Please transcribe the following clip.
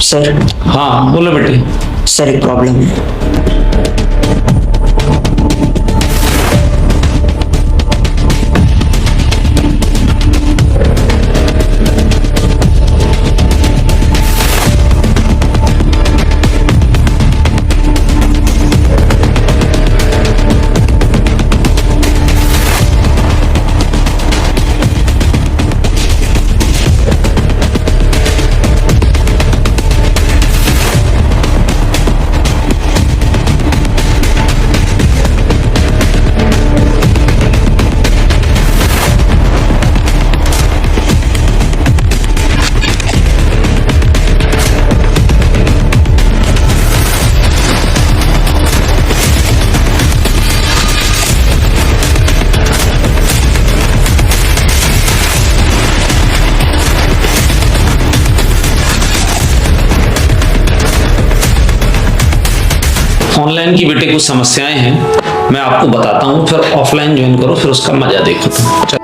Sir. हाँ बोलो बेटे। सर एक प्रॉब्लम है। ऑनलाइन की बेटे कुछ समस्याएं हैं, मैं आपको बताता हूँ, फिर ऑफलाइन ज्वाइन करो, फिर उसका मजा देखो तुम। चलो।